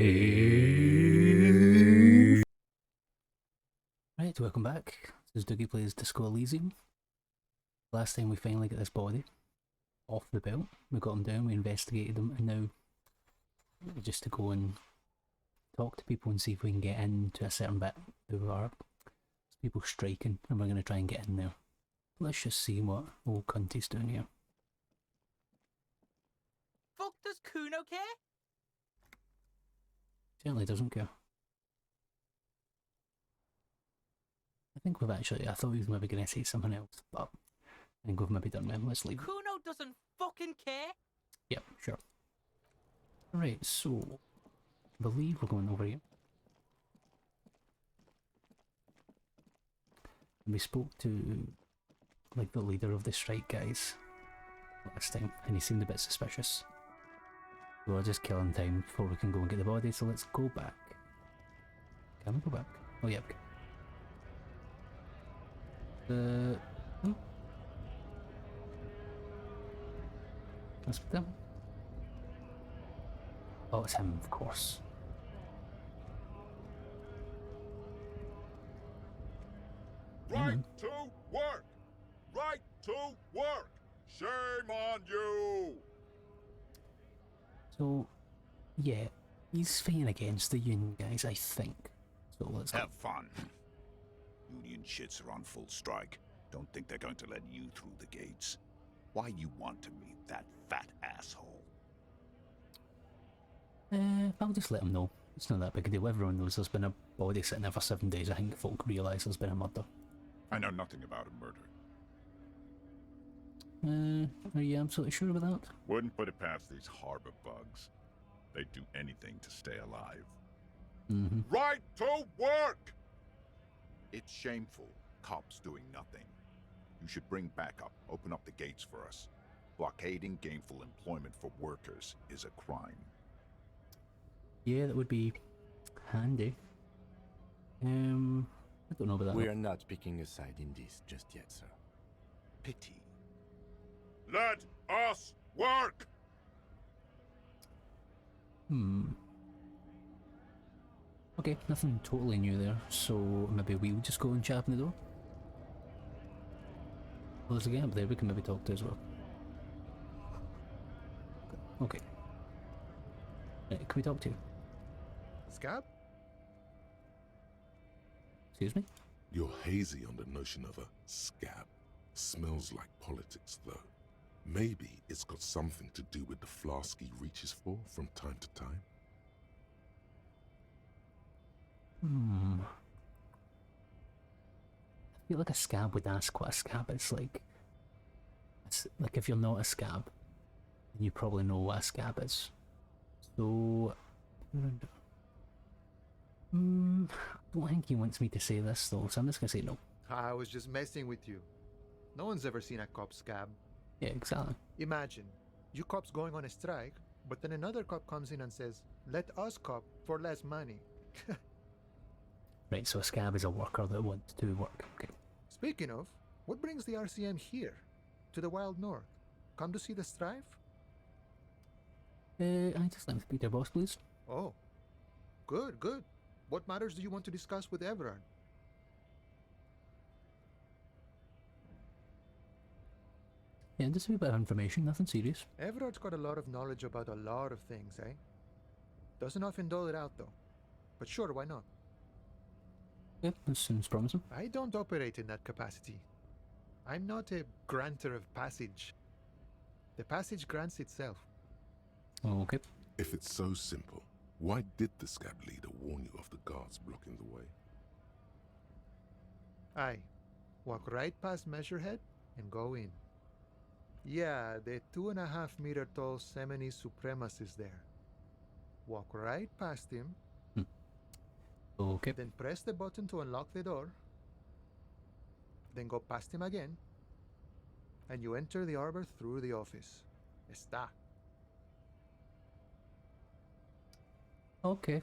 Right, welcome back. This is Dougie Plays Disco Elysium. Last time we finally got this body off the belt. We got him down, we investigated him, and now just to go and talk to people and see if we can get into a certain bit. There are people striking, and we're going to try and get in there. Let's just see what old cunty's doing here. Fuck, does Kuno care? Certainly doesn't care. I think we've actually, I thought he was maybe going to say something else, but I think we've maybe done well. Let's leave. Kuno doesn't fucking care. Yep, sure. Right, so I believe we're going over here. We spoke to like the leader of the strike guys last time, and he seemed a bit suspicious. So we're just killing time before we can go and get the body, so let's go back. Can we go back? Oh yeah, okay. Oh. That's them. Oh, it's him, of course. Right to work! Right to work! Shame on you! So, yeah, he's fighting against the Union guys, I think. So let's go. Have fun. Union shits are on full strike. Don't think they're going to let you through the gates. Why you want to meet that fat asshole? I'll just let him know. It's not that big a deal. Everyone knows there's been a body sitting there for 7 days. I think folk realise there's been a murder. I know nothing about a murder. Are you absolutely sure about that? Wouldn't put it past these harbor bugs. They'd do anything to stay alive. Mm-hmm. Right to work! It's shameful. Cops doing nothing. You should bring backup. Open up the gates for us. Blockading gainful employment for workers is a crime. Yeah, that would be handy. I don't know about that. We are not picking a side in this just yet, sir. Pity. Let us work! Okay, nothing totally new there, so maybe we'll just go and chat up in the door. Well, there's a guy up there we can maybe talk to as well. Okay. Right, can we talk to you? Scab? Excuse me? You're hazy on the notion of a scab. Smells like politics, though. Maybe it's got something to do with the flask he reaches for from time to time. I feel like a scab would ask what a scab is like. It's like if you're not a scab, then you probably know what a scab is. So, I don't think he wants me to say this though, so I'm just gonna say no. I was just messing with you. No one's ever seen a cop scab. Yeah, exactly. Imagine, you cops going on a strike, but then another cop comes in and says, let us cop for less money. Right, so a scab is a worker that wants to work. Okay. Speaking of, what brings the RCM here? To the wild north? Come to see the strife? I just let me speak to your boss, please. Oh, good, good. What matters do you want to discuss with Everard? Yeah, just a wee bit of information, nothing serious. Everard's got a lot of knowledge about a lot of things, eh? Doesn't often dole it out, though. But sure, why not? Yeah, that sounds promising. I don't operate in that capacity. I'm not a granter of passage. The passage grants itself. Oh, okay. If it's so simple, why did the scab leader warn you of the guards blocking the way? Aye. Walk right past Measurehead and go in. Yeah, the 2.5-meter tall Semini supremacist there. Walk right past him, Okay. then press the button to unlock the door. Then go past him again, and you enter the arbor through the office. Está. Okay.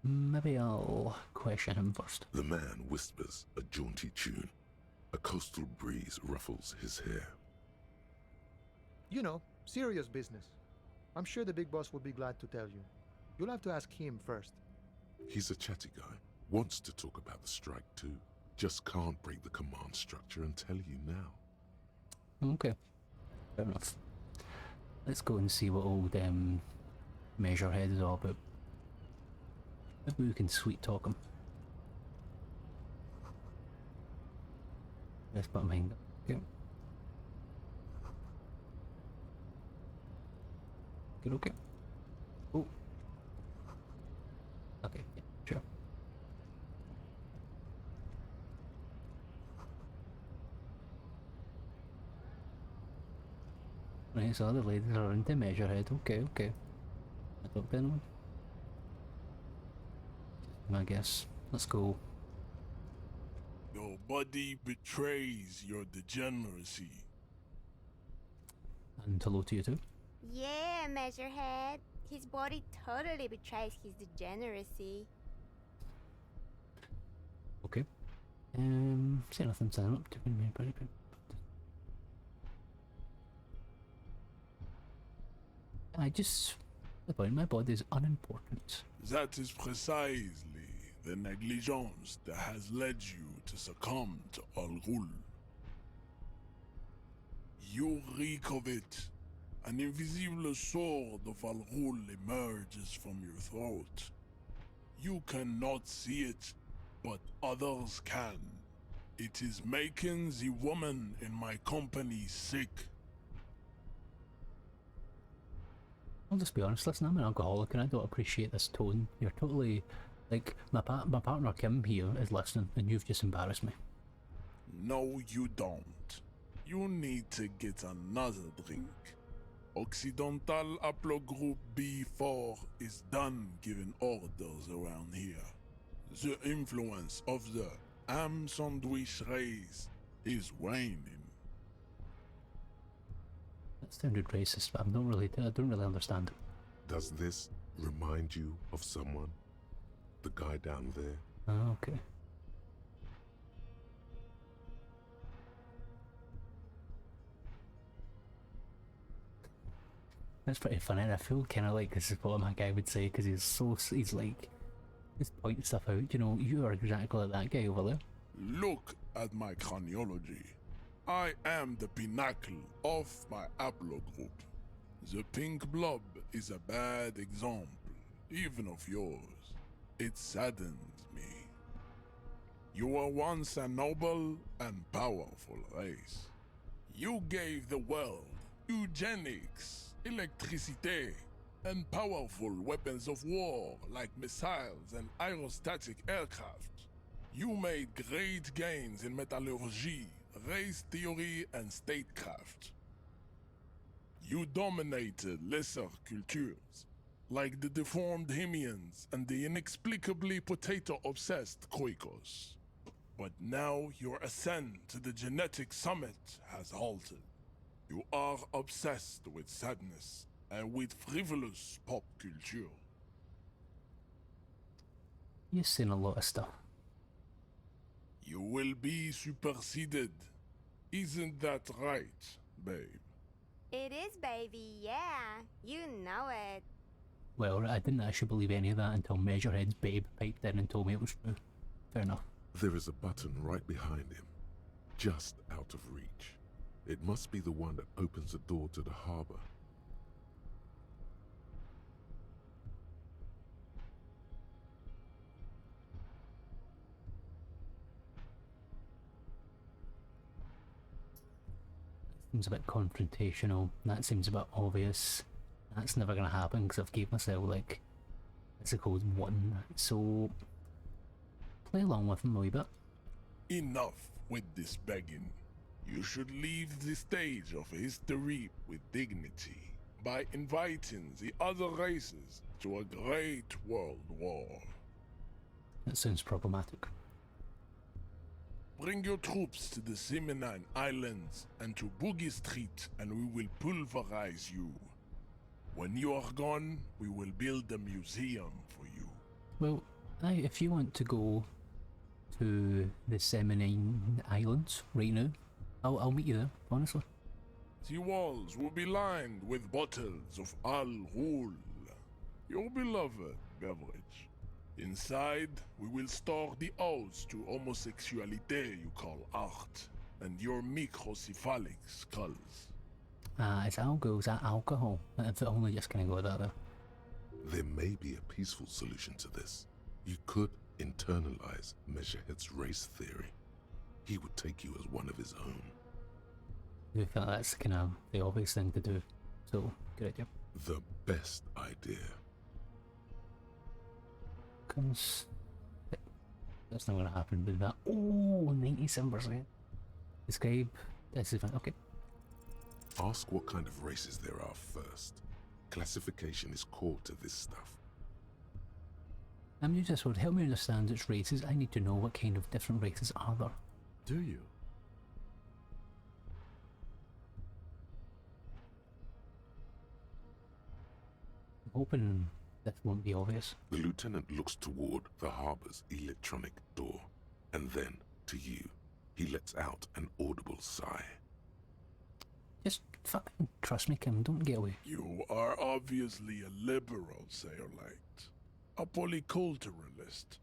Maybe I'll question him first. The man whispers a jaunty tune. A coastal breeze ruffles his hair. You know, serious business. I'm sure the big boss will be glad to tell you. You'll have to ask him first. He's a chatty guy. Wants to talk about the strike too. Just can't break the command structure and tell you now. Okay, fair enough. Let's go and see what old Measurehead is all about. Maybe we can sweet talk him. Let's put him in. Okay. Good, okay. Oh. Okay, yeah, sure. Right, so the ladies are into Measurehead. Okay, okay. I don't know. I guess. Let's go. Your body betrays your degeneracy. And hello to you too. Yeah, Measurehead. His body totally betrays his degeneracy. Okay. Say nothing, sign up to me. I just. The point, my body is unimportant. That is precisely the negligence that has led you to succumb to Al Ghul. You reek of it. An invisible sword of Al Ghul emerges from your throat. You cannot see it, but others can. It is making the woman in my company sick. I'll just be honest, listen, I'm an alcoholic and I don't appreciate this tone. You're totally, like, my partner Kim here is listening and you've just embarrassed me. No, you don't. You need to get another drink. Occidental Haplogroup B4 is done giving orders around here. The influence of the ham sandwich race is waning. That sounded racist, but I don't really understand. Does this remind you of someone? The guy down there? Oh, okay. That's pretty funny, and I feel kind of like this is what my guy would say, because he's like, he's pointing stuff out, you know, you are exactly like that guy over there. Look at my craniology. I am the pinnacle of my haplogroup. The pink blob is a bad example, even of yours. It saddens me. You were once a noble and powerful race. You gave the world eugenics, electricity, and powerful weapons of war like missiles and aerostatic aircraft. You made great gains in metallurgy, race theory, and statecraft. You dominated lesser cultures, like the deformed Hemians and the inexplicably potato-obsessed Khoikos. But now your ascent to the genetic summit has halted. You are obsessed with sadness and with frivolous pop culture. You've seen a lot of stuff. You will be superseded. Isn't that right, babe? It is, baby, yeah. You know it. Well, I didn't actually believe any of that until Measurehead's babe piped in and told me it was true. Fair enough. There is a button right behind him, just out of reach. It must be the one that opens the door to the harbor. Seems a bit confrontational. That seems a bit obvious. That's never gonna happen because I've gave myself like, it's a code 1. So play along with him a wee bit. Enough with this begging. You should leave the stage of history with dignity by inviting the other races to a great world war. That sounds problematic. Bring your troops to the Seminine Islands and to Boogie Street and we will pulverize you. When you are gone, we will build a museum for you. Well, if you want to go to the Seminine Islands right now, I'll meet you there, honestly. The walls will be lined with bottles of Al Ghul. your beloved beverage. Inside, we will store the odes to homosexuality you call art, and your microcephalic skulls. It's algo, is that alcohol? If it only just gonna go that way. There may be a peaceful solution to this. You could internalize Measurehead's race theory. He would take you as one of his own. I feel like that's kind of the obvious thing to do. So, good idea. The best idea. That's not gonna happen with that. Oh, 97%. Describe this event. Okay. Ask what kind of races there are first. Classification is core to this stuff. I'm new to this world. Help me understand its races. I need to know what kind of different races are there. Do you? I'm hoping this won't be obvious. The lieutenant looks toward the harbor's electronic door, and then, to you, he lets out an audible sigh. Just fucking trust me, Kim. Don't get away. You are obviously a liberal, Sayerlight. A polyculturalist.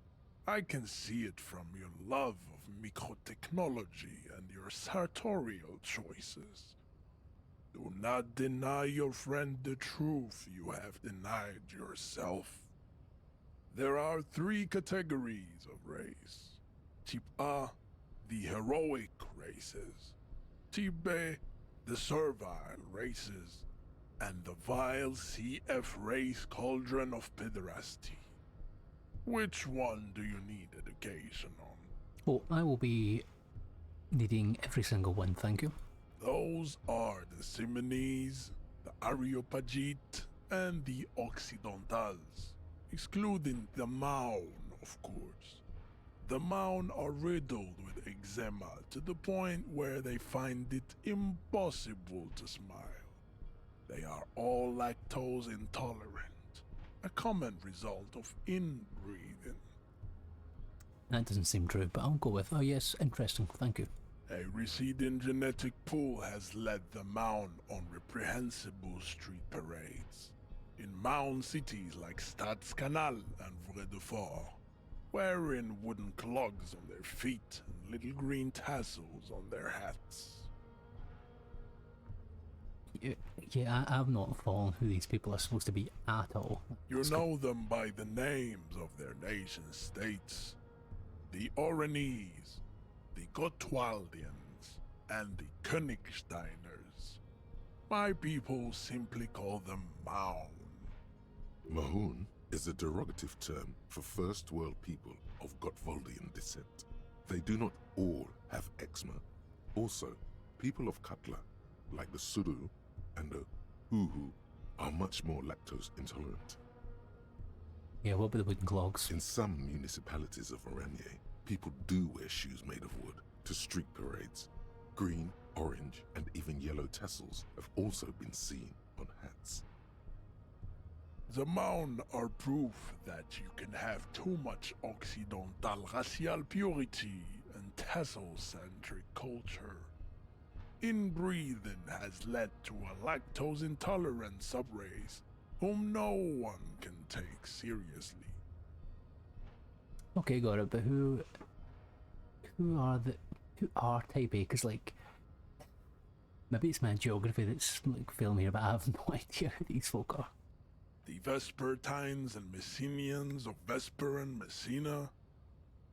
I can see it from your love of microtechnology and your sartorial choices. Do not deny your friend the truth you have denied yourself. There are 3 categories of race. Type A, the heroic races. Type B, the servile races. And the vile CF race cauldron of pederasty. Which one do you need education on? Oh, I will be needing every single one, thank you. Those are the Simonese, the Areopagite, and the Occidentals, excluding the Maun, of course. The Maun are riddled with eczema to the point where they find it impossible to smile. They are all lactose intolerant, a common result of inbreeding. That doesn't seem true, but I'll go with, oh yes, interesting, thank you. A receding genetic pool has led the Maun on reprehensible street parades. In Maun cities like Stadskanal and Vredefort, wearing wooden clogs on their feet and little green tassels on their hats. Yeah, I've not followed who these people are supposed to be at all. You know them by the names of their nation states. The Oranese, the Gotwaldians, and the Königsteiners. My people simply call them Maun. Mahun is a derogative term for first world people of Gotwaldian descent. They do not all have eczema. Also, people of Katla, like the Suru and the Huhu, are much more lactose intolerant. Yeah, what about the wooden clogs? In some municipalities of Oranje, people do wear shoes made of wood to street parades. Green, orange, and even yellow tassels have also been seen on hats. The Maun are proof that you can have too much Occidental racial purity and tassel-centric culture. Inbreeding has led to a lactose-intolerant subrace whom no one can take seriously. Okay, got it, but who are type A? Because, like, maybe it's my geography that's, like, failing here, but I have no idea who these folk are. The Vespertines and Messenians of Vesper and Messina,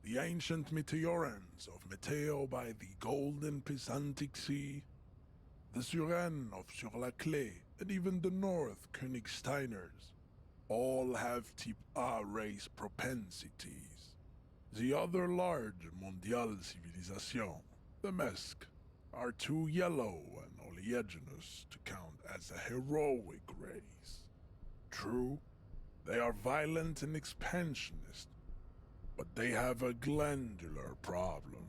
the ancient Meteorans of Meteo by the golden Pisantic Sea, the Suren of Sur-la-Clé, and even the North Königsteiners, all have type A race propensities. The other large mondial civilization, the Mesk, are too yellow and oleaginous to count as a heroic race. True, they are violent and expansionist, but they have a glandular problem.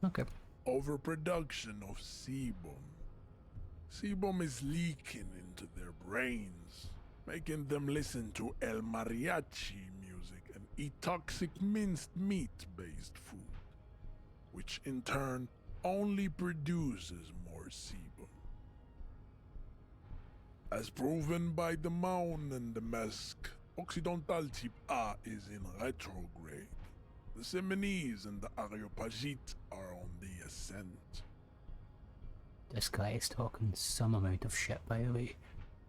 Okay. Overproduction of sebum. Sebum is leaking into their brains, making them listen to El Mariachi music and eat toxic minced meat-based food, which in turn only produces more sebum. As proven by the mound and the mask, Occidental Type A is in retrograde. The Seminese and the Areopagite are on the ascent. This guy is talking some amount of shit, by the way,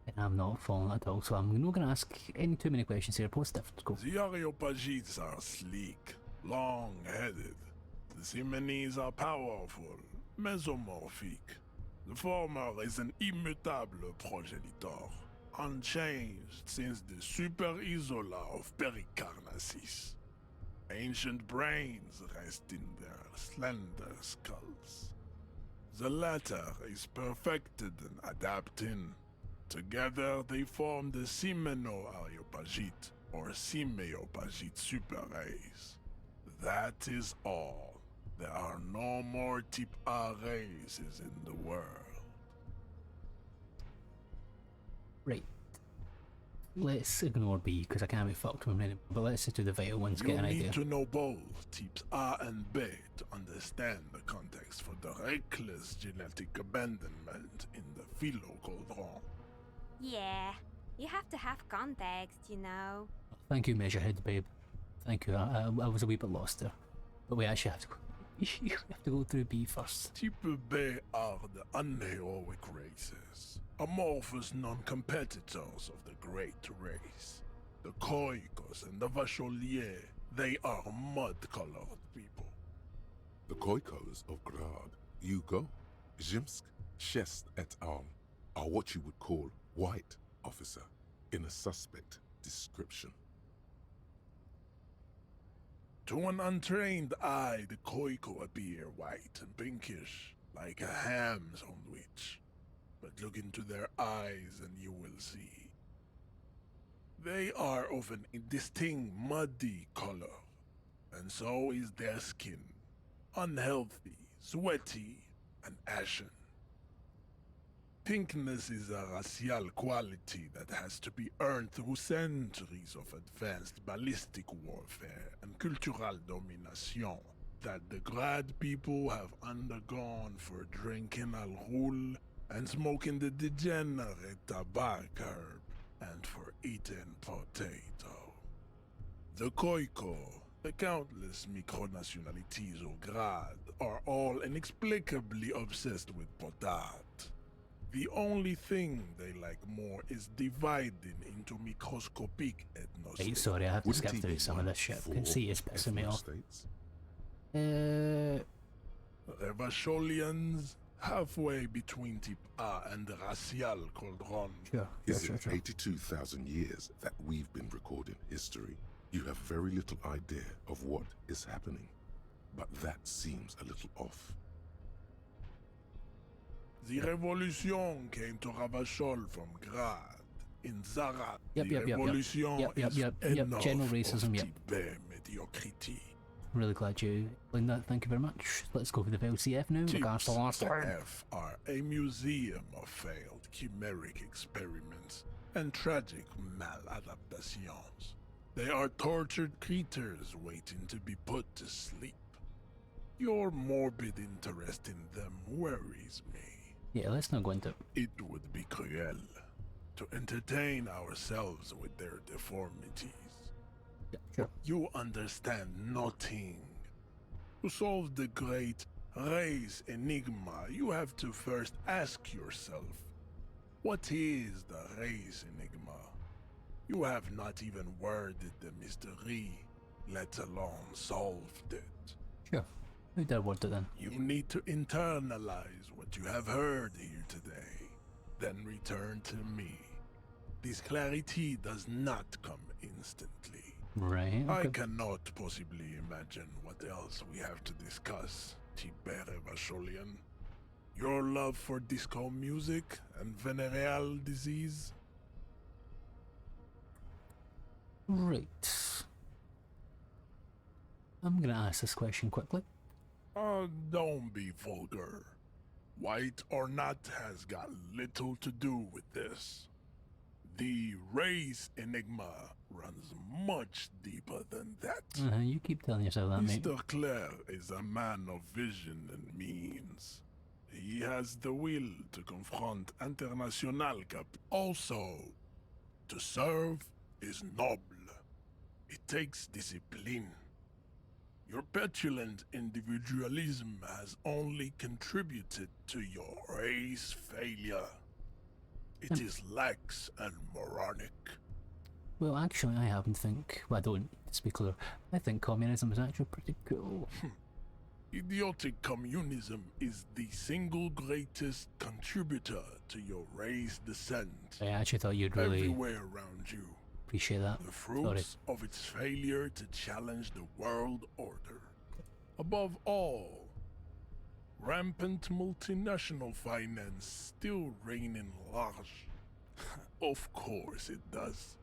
and I'm not following at all, so I'm not going to ask any too many questions here. Post stuff, go. The Areopagites are sleek, long-headed. The Seminese are powerful, mesomorphic. The former is an immutable progenitor, unchanged since the Super Isola of Pericarnassus. Ancient brains rest in their slender skulls. The latter is perfected and adapting. Together they form the Simeno-Areopagite or Simeopagite superrace. That is all. There are no more Type A races in the world. Right. Let's ignore B, because I can't be fucked with them, but let's just do the vital ones, You get an need idea. to know both Types A and B to understand the context for the reckless genetic abandonment in the Philo-Cauldron. Yeah, you have to have context, you know. Thank you, Measurehead, babe. Thank you. I was a wee bit lost there. But we actually have to go. You have to go through B first. Type B are the unheroic races, amorphous non-competitors of the great race. The Khoikos and the Vacholier, they are mud-colored people. The Khoikos of Grad, Hugo, Zimsk, Shest et al. Are what you would call white, officer, in a suspect description. To an untrained eye, the Khoiko appear white and pinkish, like a ham sandwich. But look into their eyes and you will see. They are of an indistinct muddy color, and so is their skin. Unhealthy, sweaty, and ashen. Pinkness is a racial quality that has to be earned through centuries of advanced ballistic warfare and cultural domination that the Grad people have undergone for drinking Al Ghul and smoking the degenerate tobacco herb and for eating potato. The Khoiko, the countless micronationalities of Grad, are all inexplicably obsessed with potat. The only thing they like more is dividing into microscopic ethnostates. Right, sorry, I have to Wouldn't skip he through be some of this shit. I can see it's pissing me off. ethnostates? Revacholians, halfway between Type A and the Racial Cauldron. Sure, Is sure, it sure. 82,000 years that we've been recording history? You have very little idea of what is happening, but that seems a little off. The revolution came to Ravachol from Grad. In Zarat, Yep, the yep, yep, yep. revolution Yep, is yep. enough General racism, of yep. Type B mediocrity. Really glad you explained that. Thank you very much. Let's go for the VLCF now. Regards to last time. F are a museum of failed chimeric experiments and tragic maladaptations. They are tortured creatures waiting to be put to sleep. Your morbid interest in them worries me. Yeah, let's not go into it. It would be cruel to entertain ourselves with their deformities. Yeah, sure. You understand nothing. To solve the great race enigma, you have to first ask yourself, what is the race enigma? You have not even worded the mystery, let alone solved it. Sure. Who did word it then? You need to internalize what you have heard here today, then return to me. This clarity does not come instantly. Right. I Okay. cannot possibly imagine what else we have to discuss, Tibere Vacholian. Your love for disco music and venereal disease? Right. I'm gonna ask this question quickly. Don't be vulgar. White or not has got little to do with this. The race enigma runs much deeper than that. You keep telling yourself that, mate. Mr. Clare is a man of vision and means. He has the will to confront International Cap. Also, to serve is noble. It takes discipline. Your petulant individualism has only contributed to your race failure. It is lax and moronic. Well, actually, I happen to think. Well, I don't. To be clear, I think communism is actually pretty cool. Idiotic communism is the single greatest contributor to your race descent. I actually thought you'd really Everywhere around you. appreciate that. The fruits of its failure to challenge the world order. Above all, rampant multinational finance still reigning large. Of course it does.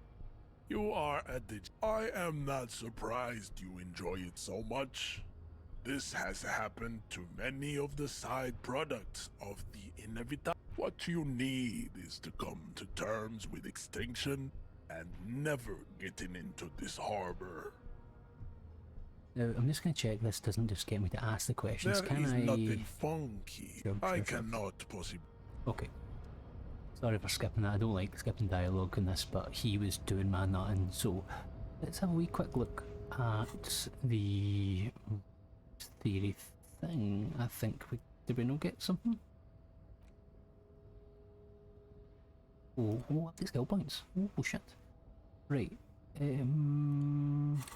You are at the... I am not surprised you enjoy it so much. This has happened to many of the side products of the inevitable. What you need is to come to terms with extinction and never getting into this harbor. Now, I'm just going to check this doesn't just get me to ask the questions. There Can is I... nothing funky. Sure, I sure. cannot possibly... Okay. Sorry for skipping that. I don't like skipping dialogue in this, but he was doing my nutting. So let's have a wee quick look at the theory thing. I think we... Did we not get something? Oh, the skill points. Oh shit. Right.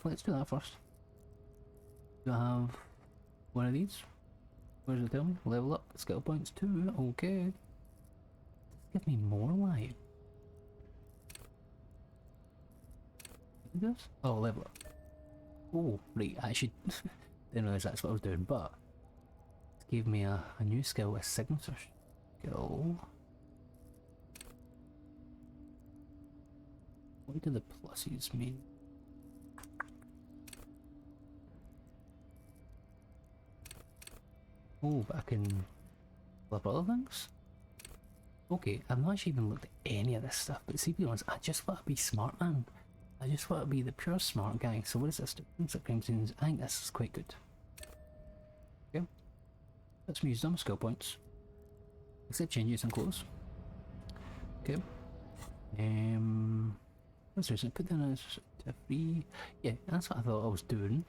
Let's do that first. Do I have one of these? Where does it tell me? Level up, skill points 2, okay. Give me more light. This? Oh, level up. Oh, right, I should... didn't realise that's what I was doing, but... It gave me a new skill, a signature skill. What do the pluses mean? Oh, but I can flip other things? Okay, I've not actually even looked at any of this stuff, but see, to be honest, I just want to be smart, man. I just want to be the pure smart guy. So what does this do? I think this is quite good. Okay. Let's use them, skill points. Except changes some clothes. Okay. What's this? Put down as to 3. Yeah, that's what I thought I was doing.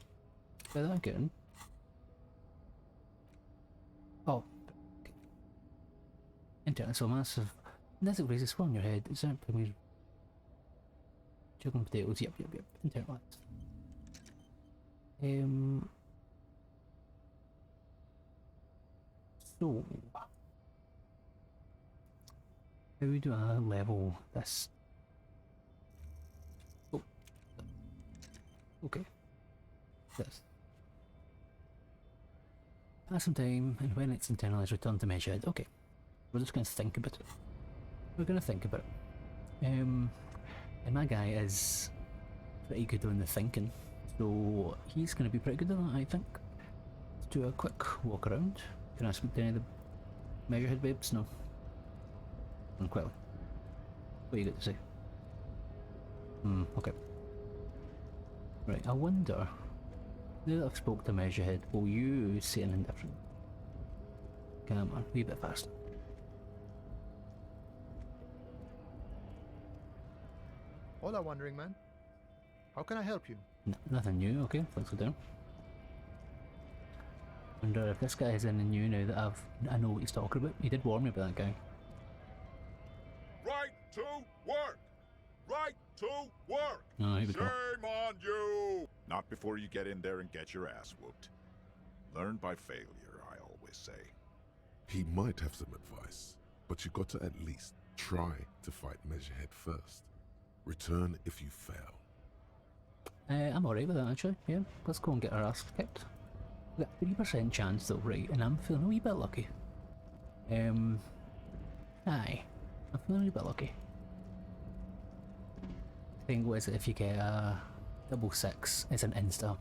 But that again. Oh. Okay. Internet, so massive. That's it, raises on your head. Is that me? Chicken potatoes, yep. Internet lights. So. How do I level this? Oh. Okay. This. Pass some time, and when it's internalized, return to measure it. Okay. We're just going to think about it. We're going to think about it. And my guy is pretty good on the thinking, so he's going to be pretty good at that, I think. Let's do a quick walk around. Can I speak to any of the measurehead babes? No. And quickly. What you got to say? Okay. Right, I wonder, now that I've spoke to measurehead, will you say anything different? Come on, a wee bit faster. Hola, Wandering Man. How can I help you? Nothing new, okay, let's go down. Wonder if this guy is anything new now that I know what he's talking about. He did warn me about that guy. Right to work! Right to work! Oh, here we go. Shame on you! Not before you get in there and get your ass whooped. Learn by failure, I always say. He might have some advice, but you got to at least try to fight Measurehead first. Return if you fail. I'm alright with that actually, yeah. Let's go and get our ass kicked. We got 3% chance though, right, and I'm feeling a wee bit lucky. Aye. I'm feeling a wee bit lucky. I think what is it if you get a 666, it's an insta,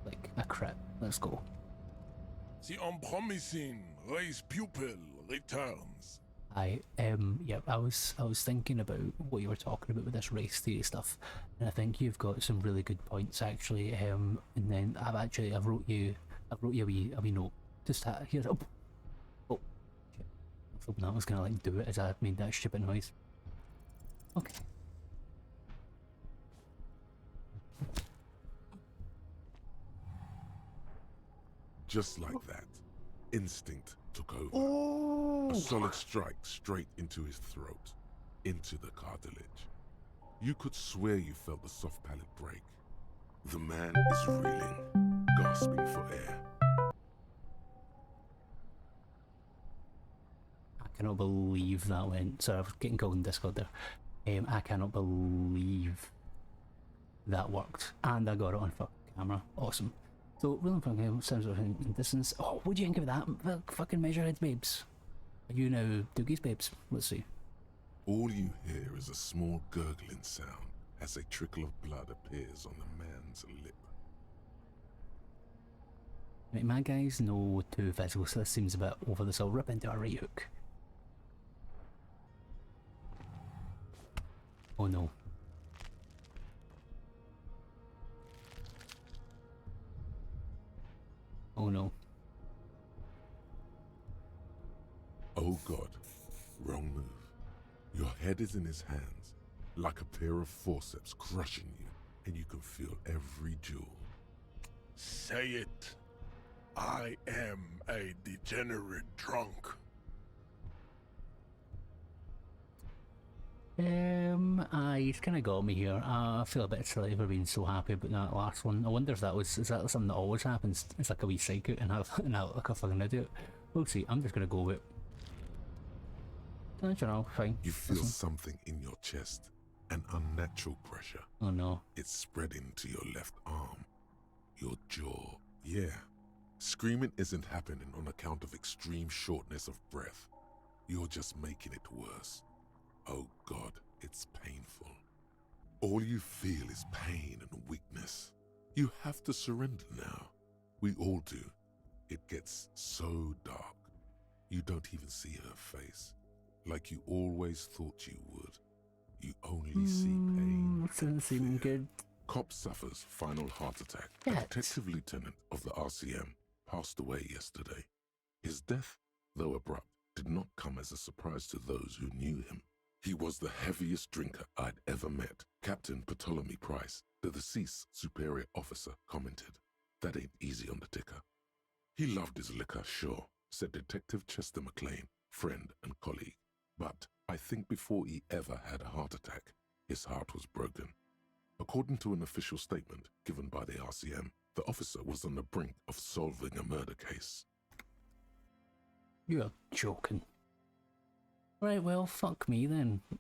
like a crit. Let's go. The unpromising race pupil returns. Yeah, I was thinking about what you were talking about with this race theory stuff, and I think you've got some really good points actually. And then I've wrote you a wee note. Just here's oh, hoping that was gonna like do it as I made that stupid noise. Okay. Just like that, instinct took over. Oh! A solid strike straight into his throat, into the cartilage. You could swear you felt the soft palate break. The man is reeling, gasping for air. I cannot believe that went. Sorry, I was getting called in Discord there. I cannot believe that worked, and I got it on camera. Awesome. So, really fucking sounds like in distance. Oh, what do you think of that? Fucking Measurehead babes. Are you now Doogie's babes? Let's see. All you hear is a small gurgling sound as a trickle of blood appears on the man's lip. Right, my guys know too physical, so this seems a bit over the top. Rip into a right hook. Oh no. Oh no. Oh God, wrong move. Your head is in his hands, like a pair of forceps crushing you, and you can feel every jewel. Say it. I am a degenerate drunk. He's kind of got me here. I feel a bit silly for being so happy about that last one. I wonder if is that something that always happens? It's like a wee psych out and I look like a fucking idiot. We'll see. I'm just gonna go with. Don't you know? Fine. You feel Listen. something in your chest, an unnatural pressure. Oh no. It's spreading to your left arm, your jaw. Yeah, screaming isn't happening on account of extreme shortness of breath. You're just making it worse. Oh God, it's painful. All you feel is pain and weakness. You have to surrender now. We all do. It gets so dark. You don't even see her face. Like you always thought you would. You only see pain. Doesn't seem fear. good. Cop suffers final heart attack. Yet. A detective lieutenant of the RCM passed away yesterday. His death, though abrupt, did not come as a surprise to those who knew him. He was the heaviest drinker I'd ever met. Captain Ptolemy Price, the deceased superior officer, commented. That ain't easy on the ticker. He loved his liquor, sure, said Detective Chester McLean, friend and colleague. But I think before he ever had a heart attack, his heart was broken. According to an official statement given by the RCM, the officer was on the brink of solving a murder case. You're joking. Right, well, fuck me then.